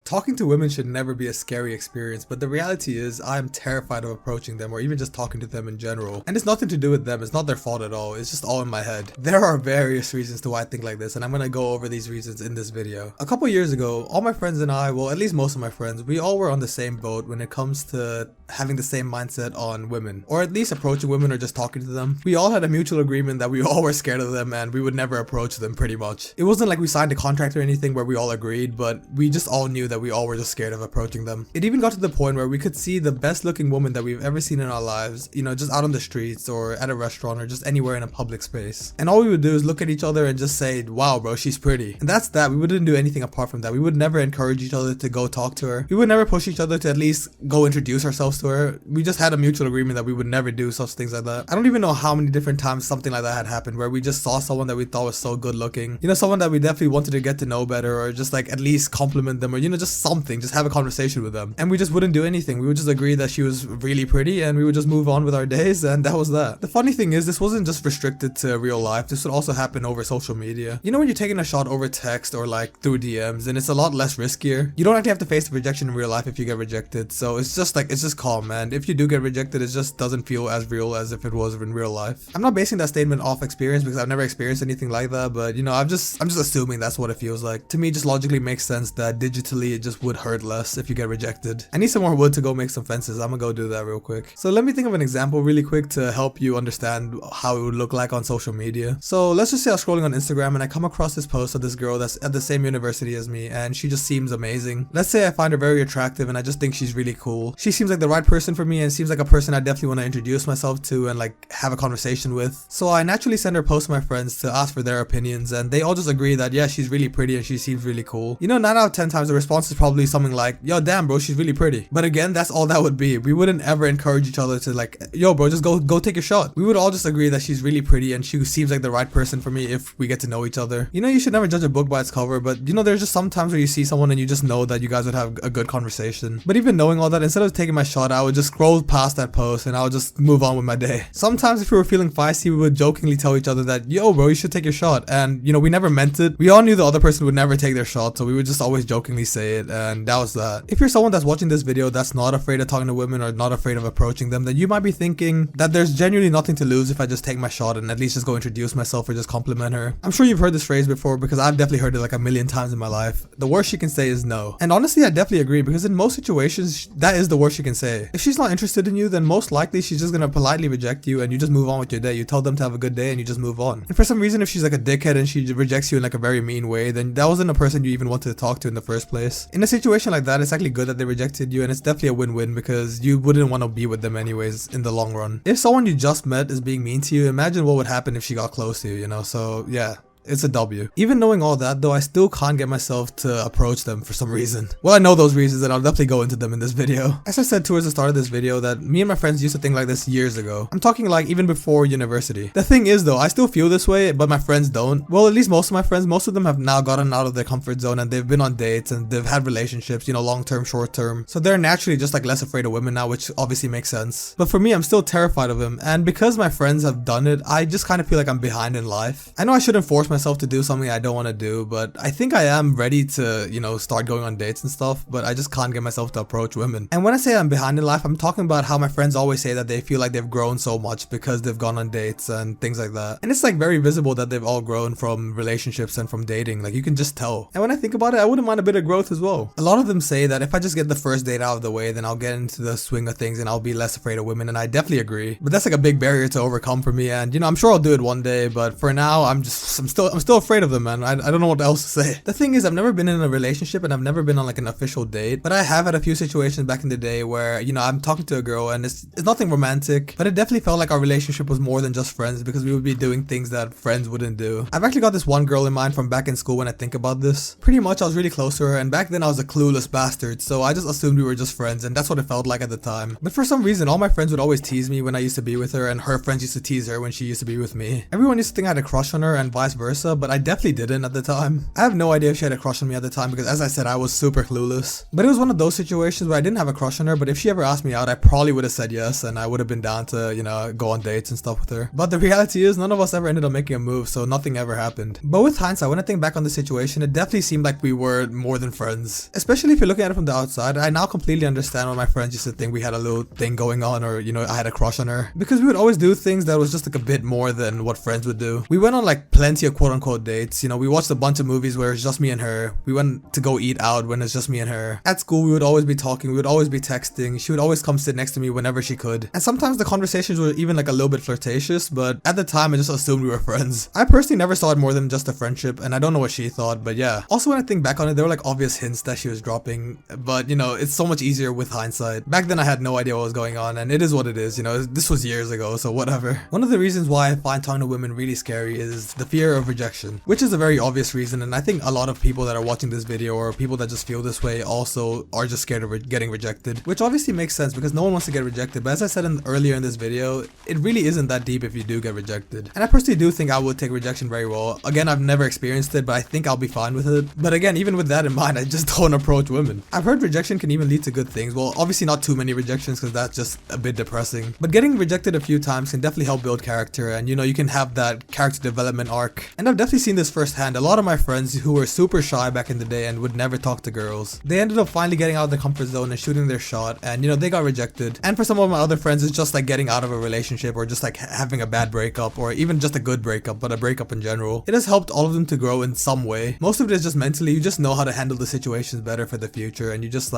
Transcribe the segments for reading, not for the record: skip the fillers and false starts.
Talking to women should never be a scary experience, but the reality is I'm terrified of approaching them or even just talking to them in general. And it's nothing to do with them, it's not their fault at all, it's just all in my head. There are various reasons to why I think like this, and I'm gonna go over these reasons in this video. A couple years ago, all my friends and I, well at least most of my friends, we all were on the same boat when it comes to having the same mindset on women, or at least approaching women or just talking to them. We all had a mutual agreement that we all were scared of them and we would never approach them pretty much. It wasn't like we signed a contract or anything where we all agreed, but we just all knew that we all were just scared of approaching them. It even got to the point where we could see the best looking woman that we've ever seen in our lives, you know, just out on the streets or at a restaurant or just anywhere in a public space. And all we would do is look at each other and just say, wow bro, she's pretty. And that's that. We wouldn't do anything apart from that. We would never encourage each other to go talk to her. We would never push each other to at least go introduce ourselves to her. We just had a mutual agreement that we would never do such things like that. I don't even know how many different times something like that had happened where we just saw someone that we thought was so good looking, you know, someone that we definitely wanted to get to know better or just like at least compliment them or, you know, just something, just have a conversation with them, and we just wouldn't do anything. We would just agree that she was really pretty and we would just move on with our days, and that was that. The funny thing is, this wasn't just restricted to real life, this would also happen over social media. You know, when you're taking a shot over text or like through DMs, and it's a lot less riskier. You don't actually have to face the rejection in real life if you get rejected, so it's just like, it's just calm, and if you do get rejected, it just doesn't feel as real as if it was in real life. I'm not basing that statement off experience because I've never experienced anything like that, but you know, I'm just assuming that's what it feels like. To me, it just logically makes sense that digitally it just would hurt less if you get rejected. I need some more wood to go make some fences. I'm gonna go do that real quick. So let me think of an example really quick to help you understand how it would look like on social media. So let's just say I was scrolling on Instagram and I come across this post of this girl that's at the same university as me, and she just seems amazing. Let's say I find her very attractive and I just think she's really cool. She seems like the right person for me and seems like a person I definitely want to introduce myself to and like have a conversation with. So I naturally send her post to my friends to ask for their opinions, and they all just agree that yeah, she's really pretty and she seems really cool. You know, 9 out of 10 times the response is probably something like, yo damn bro, she's really pretty. But again, that's all that would be. We wouldn't ever encourage each other to like, yo bro, just go take a shot. We would all just agree that she's really pretty and she seems like the right person for me if we get to know each other. You know, you should never judge a book by its cover, but you know, there's just sometimes where you see someone and you just know that you guys would have a good conversation. But even knowing all that, instead of taking my shot, I would just scroll past that post and I would just move on with my day. Sometimes if we were feeling feisty, we would jokingly tell each other that, yo bro, you should take your shot. And you know, we never meant it. We all knew the other person would never take their shot, so we would just always jokingly say it, and that was that. If you're someone that's watching this video that's not afraid of talking to women or not afraid of approaching them, then you might be thinking that there's genuinely nothing to lose if I just take my shot and at least just go introduce myself or just compliment her. I'm sure you've heard this phrase before because I've definitely heard it like a million times in my life. The worst she can say is no. And honestly, I definitely agree, because in most situations, that is the worst she can say. If she's not interested in you, then most likely she's just gonna politely reject you and you just move on with your day. You tell them to have a good day and you just move on. And for some reason, if she's like a dickhead and she rejects you in like a very mean way, then that wasn't a person you even wanted to talk to in the first place. In a situation like that, it's actually good that they rejected you, and it's definitely a win-win because you wouldn't want to be with them anyways in the long run. If someone you just met is being mean to you, imagine what would happen if she got close to you, you know? So yeah. It's a W. Even knowing all that though, I still can't get myself to approach them for some reason. Well, I know those reasons and I'll definitely go into them in this video. As I said towards the start of this video, that me and my friends used to think like this years ago. I'm talking like even before university. The thing is though, I still feel this way, but my friends don't. Well, at least most of my friends, most of them have now gotten out of their comfort zone and they've been on dates and they've had relationships, you know, long-term, short-term. So they're naturally just like less afraid of women now, which obviously makes sense. But for me, I'm still terrified of them. And because my friends have done it, I just kind of feel like I'm behind in life. I know I shouldn't force myself to do something I don't want to do, but I think I am ready to, you know, start going on dates and stuff, but I just can't get myself to approach women. And when I say I'm behind in life, I'm talking about how my friends always say that they feel like they've grown so much because they've gone on dates and things like that. And it's like very visible that they've all grown from relationships and from dating, like you can just tell. And when I think about it, I wouldn't mind a bit of growth as well. A lot of them say that if I just get the first date out of the way, then I'll get into the swing of things and I'll be less afraid of women, and I definitely agree. But that's like a big barrier to overcome for me, and you know, I'm sure I'll do it one day, but for now, I'm still afraid of them, man. I don't know what else to say. The thing is, I've never been in a relationship and I've never been on like an official date, but I have had a few situations back in the day where, you know, I'm talking to a girl and it's nothing romantic, but it definitely felt like our relationship was more than just friends because we would be doing things that friends wouldn't do. I've actually got this one girl in mind from back in school when I think about this. Pretty much I was really close to her, and back then I was a clueless bastard, so I just assumed we were just friends, and that's what it felt like at the time. But for some reason, all my friends would always tease me when I used to be with her, and her friends used to tease her when she used to be with me. Everyone used to think I had a crush on her and vice versa, versa, but I definitely didn't at the time. I have no idea if she had a crush on me at the time because, as I said, I was super clueless. But it was one of those situations where I didn't have a crush on her, but if she ever asked me out, I probably would have said yes, and I would have been down to, you know, go on dates and stuff with her. But the reality is, none of us ever ended up making a move, so nothing ever happened. But with hindsight, when I think back on the situation, it definitely seemed like we were more than friends. Especially if you're looking at it from the outside, I now completely understand why my friends used to think we had a little thing going on, or, you know, I had a crush on her. Because we would always do things that was just like a bit more than what friends would do. We went on like plenty of quote unquote dates. You know, we watched a bunch of movies where it's just me and her. We went to go eat out when it's just me and her. At school, we would always be talking. We would always be texting. She would always come sit next to me whenever she could. And sometimes the conversations were even like a little bit flirtatious, but at the time, I just assumed we were friends. I personally never saw it more than just a friendship, and I don't know what she thought, but yeah. Also, when I think back on it, there were like obvious hints that she was dropping, but you know, it's so much easier with hindsight. Back then, I had no idea what was going on, and it is what it is, you know, this was years ago, so whatever. One of the reasons why I find talking to women really scary is the fear of rejection, which is a very obvious reason, and I think a lot of people that are watching this video or people that just feel this way also are just scared of getting rejected, which obviously makes sense because no one wants to get rejected, but as I said earlier in this video, it really isn't that deep if you do get rejected. And I personally do think I would take rejection very well. Again, I've never experienced it, but I think I'll be fine with it. But again, even with that in mind, I just don't approach women. I've heard rejection can even lead to good things. Well, obviously not too many rejections because that's just a bit depressing. But getting rejected a few times can definitely help build character, and you know, you can have that character development arc. And I've definitely seen this firsthand. A lot of my friends who were super shy back in the day and would never talk to girls, they ended up finally getting out of their comfort zone and shooting their shot, and you know, they got rejected. And for some of my other friends, it's just like getting out of a relationship or just like having a bad breakup or even just a good breakup, but a breakup in general. It has helped all of them to grow in some way. Most of it is just mentally, you just know how to handle the situations better for the future, and you just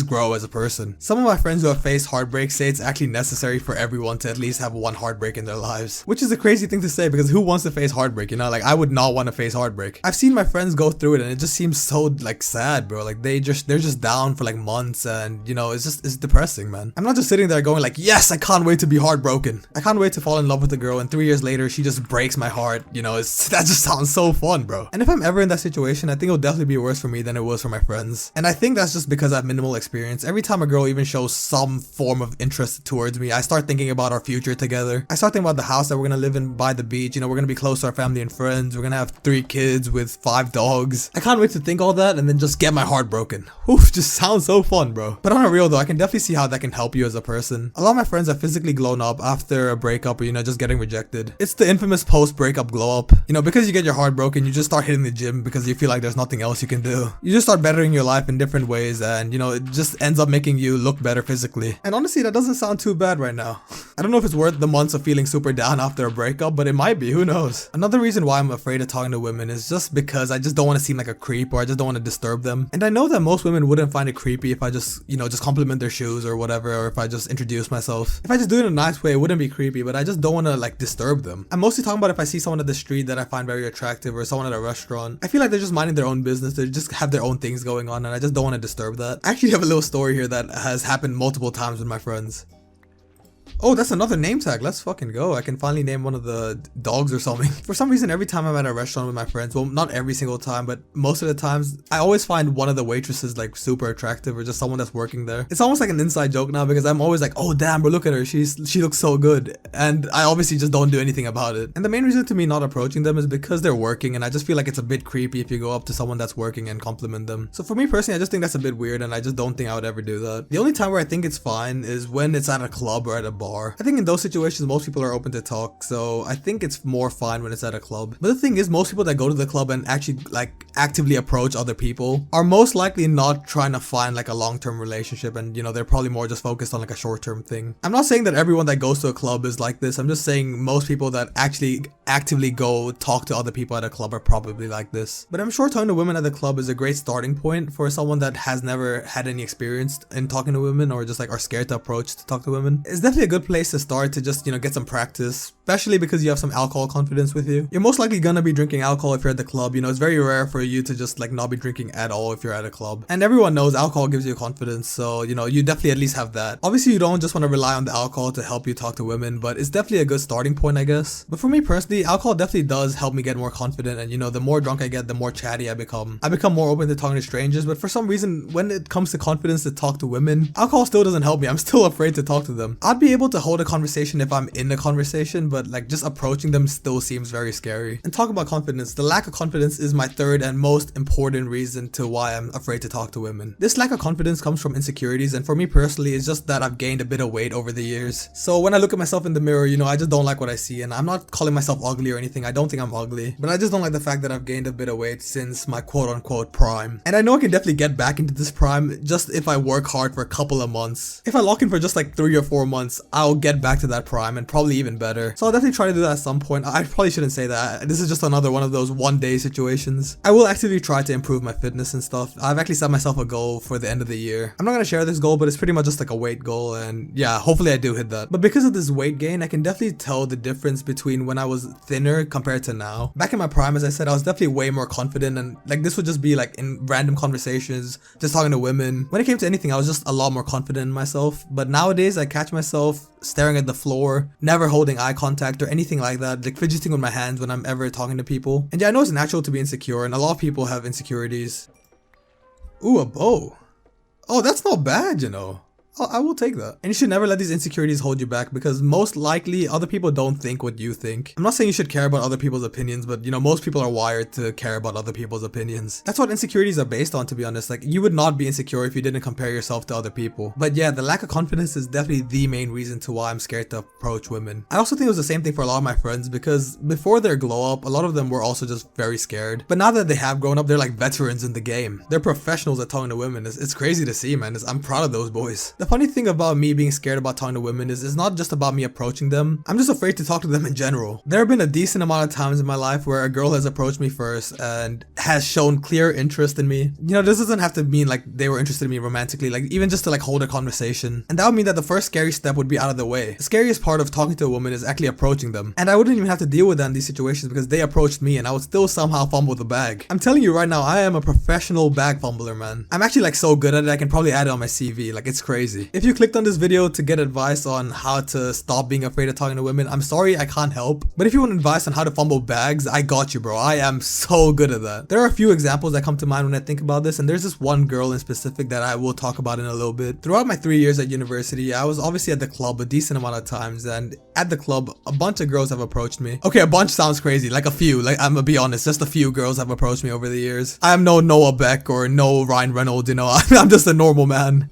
grow as a person. Some of my friends who have faced heartbreak say it's actually necessary for everyone to at least have one heartbreak in their lives, which is a crazy thing to say because who wants to face heartbreak, you know? Like, I would not want to face heartbreak. I've seen my friends go through it and it just seems so like sad, bro. Like they're just down for like months, and you know, it's depressing, man. I'm not just sitting there going like, yes, I can't wait to be heartbroken. I can't wait to fall in love with a girl and 3 years later she just breaks my heart. You know, that just sounds so fun, bro. And if I'm ever in that situation, I think it'll definitely be worse for me than it was for my friends. And I think that's just because I have minimal experience. Every time a girl even shows some form of interest towards me, I start thinking about our future together. I start thinking about the house that we're gonna live in by the beach. You know, we're gonna be close to our family and friends. We're gonna have 3 kids with 5 dogs. I can't wait to think all that and then just get my heart broken. Oof, just sounds so fun, bro. But on a real though, I can definitely see how that can help you as a person. A lot of my friends have physically glown up after a breakup or, you know, just getting rejected. It's the infamous post-breakup glow up. You know, because you get your heart broken, you just start hitting the gym because you feel like there's nothing else you can do. You just start bettering your life in different ways, and you know, it just ends up making you look better physically. And honestly, that doesn't sound too bad right now. I don't know if it's worth the months of feeling super down after a breakup, but it might be, who knows. Another reason why I'm afraid of talking to women is just because I just don't want to seem like a creep, or I just don't want to disturb them. And I know that most women wouldn't find it creepy if I just, you know, just compliment their shoes or whatever, or if I just introduce myself. If I just do it in a nice way, it wouldn't be creepy, but I just don't want to like disturb them. I'm mostly talking about if I see someone at the street that I find very attractive, or someone at a restaurant. I feel like they're just minding their own business. They just have their own things going on, and I just don't want to disturb that. I actually have a little story here that has happened multiple times with my friends. Oh, that's another name tag. Let's fucking go. I can finally name one of the dogs or something. For some reason, every time I'm at a restaurant with my friends, well, not every single time, but most of the times, I always find one of the waitresses like super attractive, or just someone that's working there. It's almost like an inside joke now because I'm always like, oh damn, bro, look at her. She looks so good. And I obviously just don't do anything about it. And the main reason to me not approaching them is because they're working, and I just feel like it's a bit creepy if you go up to someone that's working and compliment them. So for me personally, I just think that's a bit weird, and I just don't think I would ever do that. The only time where I think it's fine is when it's at a club or at a bar. I think in those situations, most people are open to talk, so I think it's more fine when it's at a club. But the thing is, most people that go to the club and actually like actively approach other people are most likely not trying to find like a long-term relationship, and you know, they're probably more just focused on like a short-term thing. I'm not saying that everyone that goes to a club is like this. I'm just saying most people that actually actively go talk to other people at a club are probably like this. But I'm sure talking to women at the club is a great starting point for someone that has never had any experience in talking to women, or just like are scared to approach to talk to women. It's definitely a good place to start to just, you know, get some practice, especially because you have some alcohol confidence with you. You're most likely gonna be drinking alcohol if you're at the club. You know, it's very rare for you to just like not be drinking at all if you're at a club. And everyone knows alcohol gives you confidence, so you know, you definitely at least have that. Obviously, you don't just want to rely on the alcohol to help you talk to women, but it's definitely a good starting point, I guess. But for me personally, alcohol definitely does help me get more confident, and you know, the more drunk I get, the more chatty I become. I become more open to talking to strangers, but for some reason, when it comes to confidence to talk to women, alcohol still doesn't help me. I'm still afraid to talk to them. I'd be able able to hold a conversation if I'm in a conversation, but like just approaching them still seems very scary. And talk about confidence, the lack of confidence is my third and most important reason to why I'm afraid to talk to women. This lack of confidence comes from insecurities, and for me personally, it's just that I've gained a bit of weight over the years. So when I look at myself in the mirror, you know, I just don't like what I see, and I'm not calling myself ugly or anything. I don't think I'm ugly, but I just don't like the fact that I've gained a bit of weight since my quote-unquote prime. And I know I can definitely get back into this prime just if I work hard for a couple of months. If I lock in for just like 3 or 4 months, I'll get back to that prime and probably even better. So I'll definitely try to do that at some point. I probably shouldn't say that. This is just another one of those one-day situations. I will actively try to improve my fitness and stuff. I've actually set myself a goal for the end of the year. I'm not gonna share this goal, but it's pretty much just like a weight goal, and yeah, hopefully I do hit that. But because of this weight gain, I can definitely tell the difference between when I was thinner compared to now. Back in my prime, as I said, I was definitely way more confident, and like this would just be like in random conversations, just talking to women. When it came to anything, I was just a lot more confident in myself. But nowadays, I catch myself staring at the floor, never holding eye contact or anything like that, like fidgeting with my hands when I'm ever talking to people. And yeah, I know it's natural to be insecure, and a lot of people have insecurities. Ooh, a bow. Oh, that's not bad, you know. I will take that. And you should never let these insecurities hold you back, because most likely other people don't think what you think. I'm not saying you should care about other people's opinions, but you know, most people are wired to care about other people's opinions. That's what insecurities are based on, to be honest. Like, you would not be insecure if you didn't compare yourself to other people. But yeah, the lack of confidence is definitely the main reason to why I'm scared to approach women. I also think it was the same thing for a lot of my friends, because before their glow up, a lot of them were also just very scared. But now that they have grown up, they're like veterans in the game. They're professionals at talking to women. It's crazy to see, man. I'm proud of those boys. The funny thing about me being scared about talking to women is it's not just about me approaching them. I'm just afraid to talk to them in general. There have been a decent amount of times in my life where a girl has approached me first and has shown clear interest in me. You know, this doesn't have to mean like they were interested in me romantically, like even just to like hold a conversation. And that would mean that the first scary step would be out of the way. The scariest part of talking to a woman is actually approaching them. And I wouldn't even have to deal with that in these situations because they approached me and I would still somehow fumble the bag. I'm telling you right now, I am a professional bag fumbler, man. I'm actually like so good at it, I can probably add it on my CV. Like, it's crazy. If you clicked on this video to get advice on how to stop being afraid of talking to women, I'm sorry, I can't help. But if you want advice on how to fumble bags, I got you, bro. I am so good at that. There are a few examples that come to mind when I think about this, and there's this one girl in specific that I will talk about in a little bit. Throughout my 3 years at university, I was obviously at the club a decent amount of times, and at the club, a bunch of girls have approached me. Okay, a bunch sounds crazy, like a few, like I'm gonna be honest, just a few girls have approached me over the years. I am no Noah Beck or no Ryan Reynolds, you know, I'm just a normal man.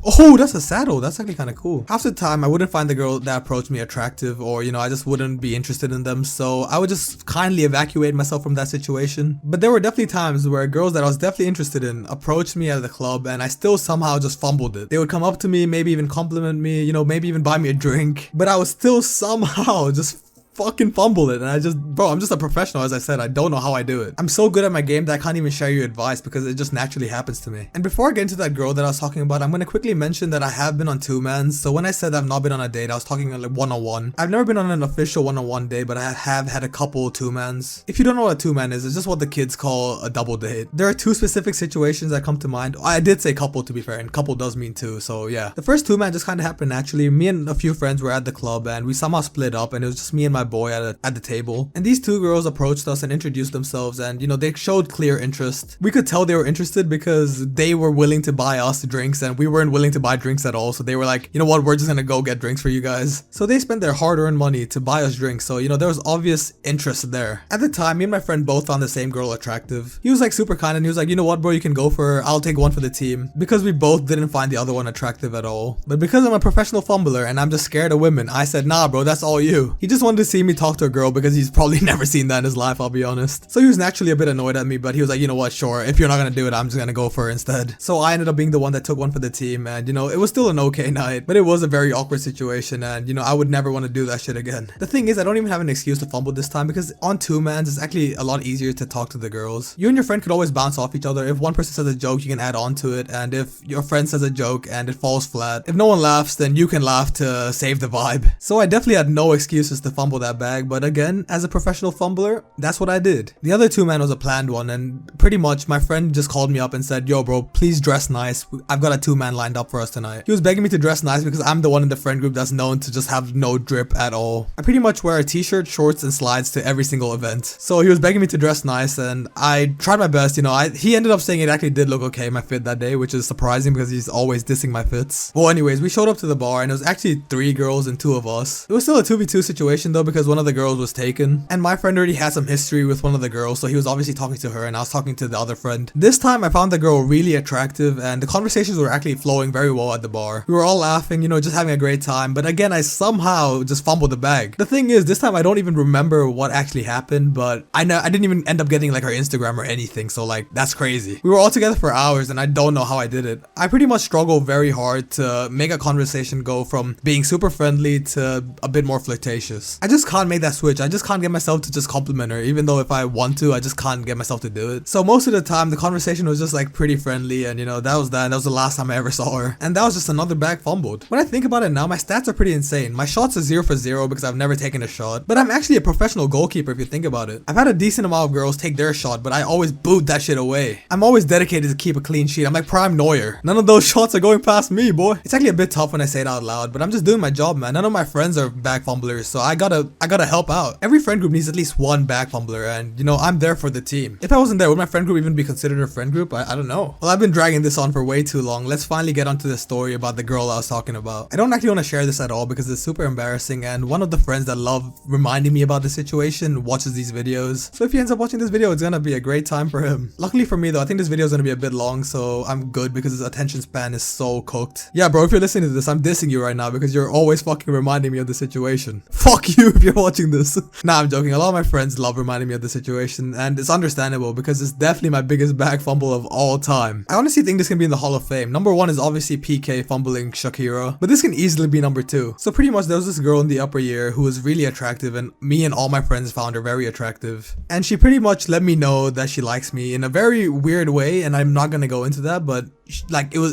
Oh, that's a saddle. That's actually kind of cool. Half the time, I wouldn't find the girl that approached me attractive, or, you know, I just wouldn't be interested in them. So I would just kindly evacuate myself from that situation. But there were definitely times where girls that I was definitely interested in approached me at the club, and I still somehow just fumbled it. They would come up to me, maybe even compliment me, you know, maybe even buy me a drink. But I would still somehow just fucking fumble it, and I'm just a professional. As I said, I don't know how I do it. I'm so good at my game that I can't even share you advice because it just naturally happens to me. And before I get into that girl that I was talking about, I'm gonna quickly mention that I have been on two-mans. So when I said I've not been on a date, I was talking like one-on-one. I've never been on an official one-on-one date, but I have had a couple two-mans. If you don't know what a two-man is, it's just what the kids call a double date. There are two specific situations that come to mind. I did say couple, to be fair, and couple does mean two, so yeah. The first two-man just kind of happened naturally. Me and a few friends were at the club, and we somehow split up, and it was just me and my boy at the table. And these two girls approached us and introduced themselves, and you know, they showed clear interest. We could tell they were interested because they were willing to buy us drinks and we weren't willing to buy drinks at all. So they were like, you know what, we're just gonna go get drinks for you guys. So they spent their hard-earned money to buy us drinks. So, you know, there was obvious interest there. At the time, me and my friend both found the same girl attractive. He was like super kind, and he was like, you know what, bro, you can go for her. I'll take one for the team, because we both didn't find the other one attractive at all. But because I'm a professional fumbler and I'm just scared of women, I said, nah, bro, that's all you. He just wanted to see me talk to a girl because he's probably never seen that in his life, I'll be honest. So he was naturally a bit annoyed at me, but he was like, you know what, sure, if you're not gonna do it, I'm just gonna go for her instead. So I ended up being the one that took one for the team, and you know, it was still an okay night, but it was a very awkward situation, and you know, I would never want to do that shit again. The thing is, I don't even have an excuse to fumble this time, because on two-mans, it's actually a lot easier to talk to the girls. You and your friend could always bounce off each other. If one person says a joke, you can add on to it, and if your friend says a joke and it falls flat, if no one laughs, then you can laugh to save the vibe. So I definitely had no excuses to fumble that bag, but again, as a professional fumbler, that's what I did. The other 2-man was a planned one, and pretty much my friend just called me up and said, yo bro, please dress nice. I've got a 2-man lined up for us tonight. He was begging me to dress nice because I'm the one in the friend group that's known to just have no drip at all. I pretty much wear a t-shirt, shorts, and slides to every single event. So he was begging me to dress nice, and I tried my best, you know. He ended up saying it actually did look okay, my fit that day, which is surprising because he's always dissing my fits. Well, anyways, we showed up to the bar, and it was actually 3 girls and 2 of us. It was still a 2v2 situation though, because one of the girls was taken, and my friend already had some history with one of the girls, so he was obviously talking to her, and I was talking to the other friend. This time I found the girl really attractive, and the conversations were actually flowing very well at the bar. We were all laughing, you know, just having a great time, but again, I somehow just fumbled the bag. The thing is, this time I don't even remember what actually happened, but I didn't even end up getting like her Instagram or anything, so like, that's crazy. We were all together for hours, and I don't know how I did it. I pretty much struggled very hard to make a conversation go from being super friendly to a bit more flirtatious. I just can't make that switch. I just can't get myself to just compliment her, even though if I want to, I just can't get myself to do it. So most of the time, the conversation was just like pretty friendly, and you know, that was the last time I ever saw her. And that was just another bag fumbled. When I think about it now, my stats are pretty insane. My shots are 0 for 0 because I've never taken a shot, but I'm actually a professional goalkeeper if you think about it. I've had a decent amount of girls take their shot, but I always boot that shit away. I'm always dedicated to keep a clean sheet. I'm like prime Neuer. None of those shots are going past me, boy. It's actually a bit tough when I say it out loud, but I'm just doing my job, man. None of my friends are bag fumblers, so I gotta help out. Every friend group needs at least one bag fumbler, and you know, I'm there for the team. If I wasn't there, would my friend group even be considered a friend group? I don't know. Well, I've been dragging this on for way too long. Let's finally get onto the story about the girl I was talking about. I don't actually want to share this at all because it's super embarrassing, and one of the friends that love reminding me about the situation watches these videos. So if he ends up watching this video, it's gonna be a great time for him. Luckily for me though, I think this video is gonna be a bit long, so I'm good because his attention span is so cooked. Yeah bro, if you're listening to this, I'm dissing you right now because you're always fucking reminding me of the situation. Fuck you if you're watching this. Nah, I'm joking. A lot of my friends love reminding me of the situation, and it's understandable because it's definitely my biggest bag fumble of all time. I honestly think this can be in the Hall of Fame. Number 1 is obviously PK fumbling Shakira, but this can easily be number 2. So pretty much there was this girl in the upper year who was really attractive, and me and all my friends found her very attractive. And she pretty much let me know that she likes me in a very weird way, and I'm not gonna go into that, but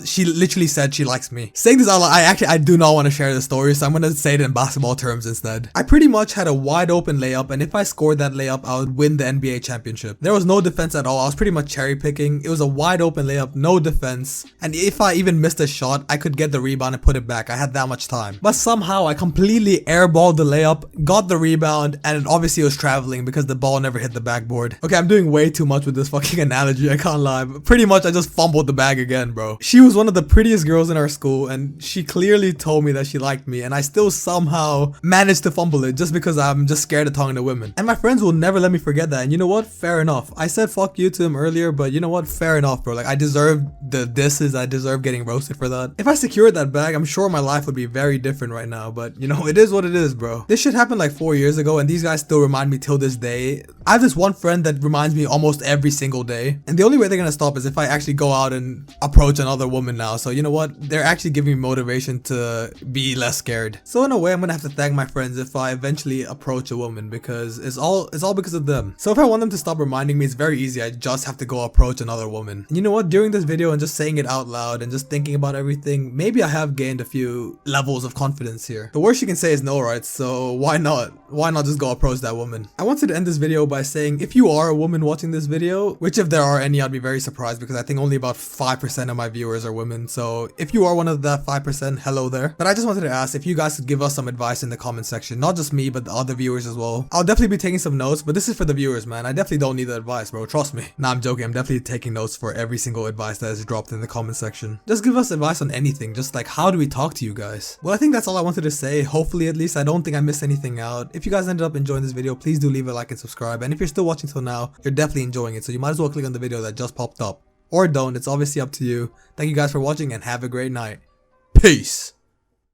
she literally said she likes me. Saying this out loud, I do not want to share the story, so I'm gonna say it in basketball terms instead. I pretty much had a wide open layup, and if I scored that layup, I would win the NBA championship. There was no defense at all. I was pretty much cherry picking. It was a wide open layup, no defense, and if I even missed a shot, I could get the rebound and put it back. I had that much time. But somehow I completely airballed the layup, got the rebound, and it obviously was traveling because the ball never hit the backboard. Okay, I'm doing way too much with this fucking analogy, I can't lie, but pretty much I just fumbled the bag again, bro. She was one of the prettiest girls in our school, and she clearly told me that she liked me, and I still somehow managed to fumble it just because I'm just scared of talking to women. And my friends will never let me forget that, and you know what? Fair enough. I said fuck you to him earlier, but you know what? Fair enough, bro. Like, I deserve the disses. I deserve getting roasted for that. If I secured that bag, I'm sure my life would be very different right now, but you know, it is what it is, bro. This shit happened like 4 years ago, and these guys still remind me till this day. I have this one friend that reminds me almost every single day, and the only way they're gonna stop is if I actually go out and approach another woman now. So you know what? They're actually giving me motivation to be less scared. So in a way, I'm gonna have to thank my friends if I eventually approach a woman, because it's all because of them. So if I want them to stop reminding me, it's very easy. I just have to go approach another woman. And you know what? During this video and just saying it out loud and just thinking about everything, maybe I have gained a few levels of confidence here. The worst you can say is no, right? So why not? Why not just go approach that woman? I wanted to end this video by saying, if you are a woman watching this video, which if there are any, I'd be very surprised because I think only about 5% of my viewers are women. So if you are one of that 5%, hello there. But I just wanted to ask if you guys could give us some advice in the comment section, not just me, but the other viewers as well. I'll definitely be taking some notes, but this is for the viewers, man. I definitely don't need the advice, bro. Trust me. Nah, I'm joking. I'm definitely taking notes for every single advice that is dropped in the comment section. Just give us advice on anything. Just like, how do we talk to you guys? Well, I think that's all I wanted to say. Hopefully, at least. I don't think I missed anything out. If you guys ended up enjoying this video, please do leave a like and subscribe. And if you're still watching till now, you're definitely enjoying it. So you might as well click on the video that just popped up. Or don't. It's obviously up to you. Thank you guys for watching and have a great night. Peace.